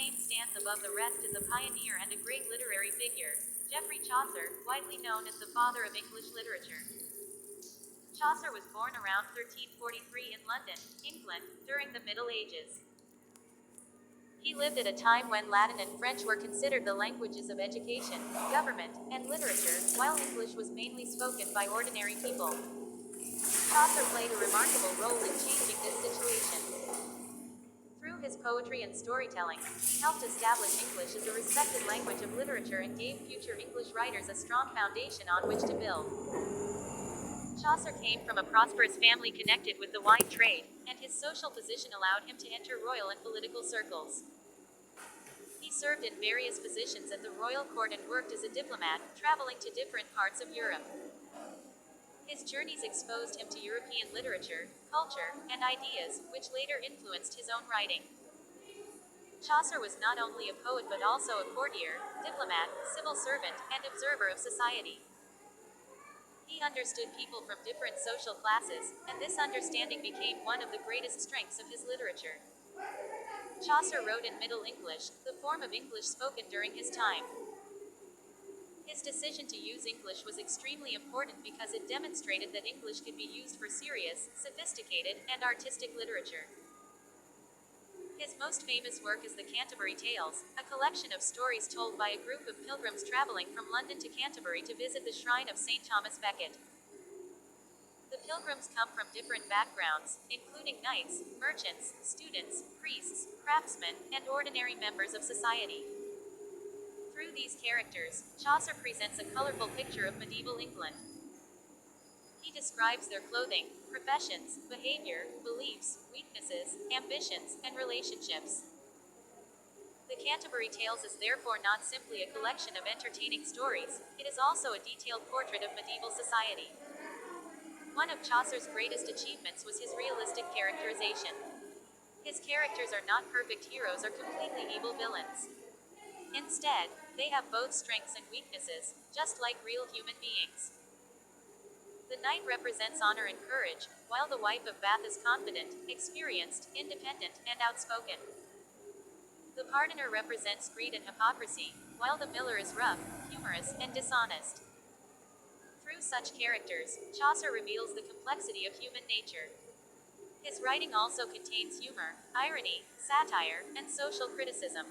name stands above the rest as a pioneer and a great literary figure. Geoffrey Chaucer, widely known as the father of English literature. Chaucer was born around 1343 in London, England, during the Middle Ages. He lived at a time when Latin and French were considered the languages of education, government, and literature, while English was mainly spoken by ordinary people. Chaucer played a remarkable role in changing this situation. Through his poetry and storytelling, he helped establish English as a respected language of literature and gave future English writers a strong foundation on which to build. Chaucer came from a prosperous family connected with the wine trade, and his social position allowed him to enter royal and political circles. He served in various positions at the royal court and worked as a diplomat, traveling to different parts of Europe. His journeys exposed him to European literature, culture, and ideas, which later influenced his own writing. Chaucer was not only a poet but also a courtier, diplomat, civil servant, and observer of society. He understood people from different social classes, and this understanding became one of the greatest strengths of his literature. Chaucer wrote in Middle English, the form of English spoken during his time. His decision to use English was extremely important because it demonstrated that English could be used for serious, sophisticated, and artistic literature. His most famous work is the Canterbury Tales, a collection of stories told by a group of pilgrims traveling from London to Canterbury to visit the shrine of St. Thomas Becket. The pilgrims come from different backgrounds, including knights, merchants, students, priests, craftsmen, and ordinary members of society. Through these characters, Chaucer presents a colorful picture of medieval England. He describes their clothing, professions, behavior, beliefs, weaknesses, ambitions, and relationships. The Canterbury Tales is therefore not simply a collection of entertaining stories, it is also a detailed portrait of medieval society. One of Chaucer's greatest achievements was his realistic characterization. His characters are not perfect heroes or completely evil villains. Instead, they have both strengths and weaknesses, just like real human beings. The knight represents honor and courage, while the wife of Bath is confident, experienced, independent, and outspoken. The pardoner represents greed and hypocrisy, while the miller is rough, humorous, and dishonest. Through such characters, Chaucer reveals the complexity of human nature. His writing also contains humor, irony, satire, and social criticism.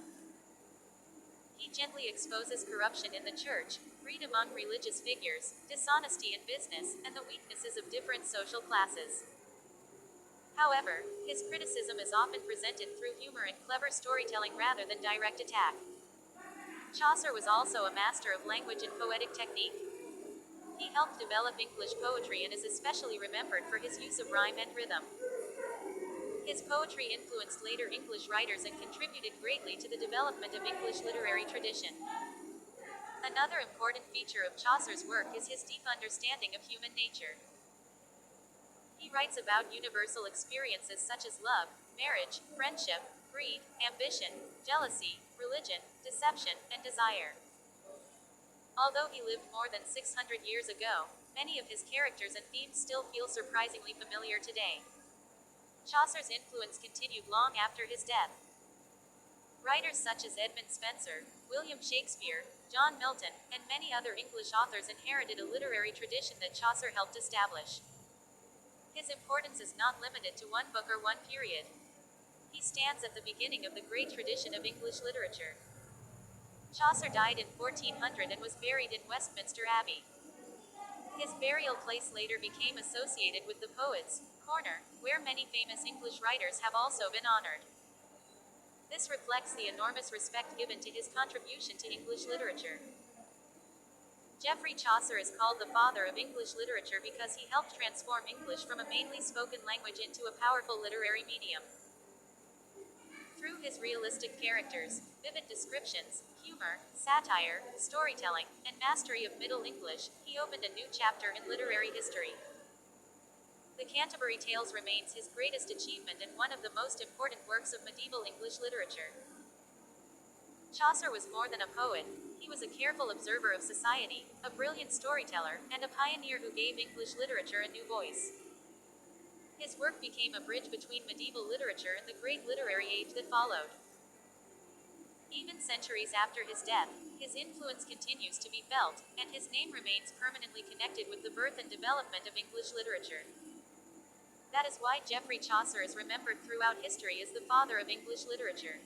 He gently exposes corruption in the church, greed among religious figures, dishonesty in business, and the weaknesses of different social classes. However, his criticism is often presented through humor and clever storytelling rather than direct attack. Chaucer was also a master of language and poetic technique. He helped develop English poetry and is especially remembered for his use of rhyme and rhythm. His poetry influenced later English writers and contributed greatly to the development of English literary tradition. Another important feature of Chaucer's work is his deep understanding of human nature. He writes about universal experiences such as love, marriage, friendship, greed, ambition, jealousy, religion, deception, and desire. Although he lived more than 600 years ago, many of his characters and themes still feel surprisingly familiar today. Chaucer's influence continued long after his death. Writers such as Edmund Spenser, William Shakespeare, John Milton, and many other English authors inherited a literary tradition that Chaucer helped establish. His importance is not limited to one book or one period. He stands at the beginning of the great tradition of English literature. Chaucer died in 1400 and was buried in Westminster Abbey. His burial place later became associated with the Poets' Corner, where many famous English writers have also been honored. This reflects the enormous respect given to his contribution to English literature. Geoffrey Chaucer is called the father of English literature because he helped transform English from a mainly spoken language into a powerful literary medium. Through his realistic characters, vivid descriptions, humor, satire, storytelling, and mastery of Middle English, he opened a new chapter in literary history. The Canterbury Tales remains his greatest achievement and one of the most important works of medieval English literature. Chaucer was more than a poet, he was a careful observer of society, a brilliant storyteller, and a pioneer who gave English literature a new voice. His work became a bridge between medieval literature and the great literary age that followed. Even centuries after his death, his influence continues to be felt, and his name remains permanently connected with the birth and development of English literature. That is why Geoffrey Chaucer is remembered throughout history as the father of English literature.